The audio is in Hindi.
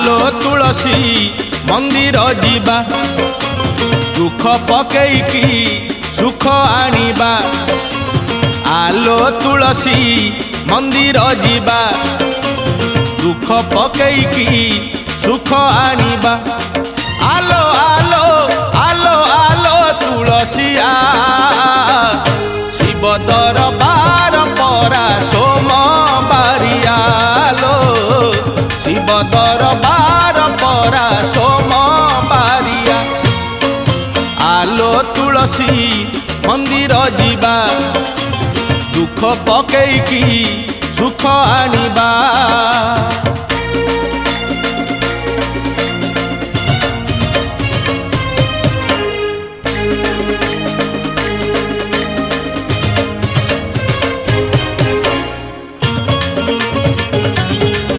आलो तुलसी मंदिर जीवा दुख पकेईकी सुख आनिबा आलो तुलसी मंदिर जीवा दुख पकेईकी सुख आनिबा आलो आलो आलो आलो तुलसी शिव दरबार परा सोमबारियालो शिव दरबार परा सोमबारिया आलो तुलसी मंदिर जीवा दुख पकेईकी सुख आनिबा।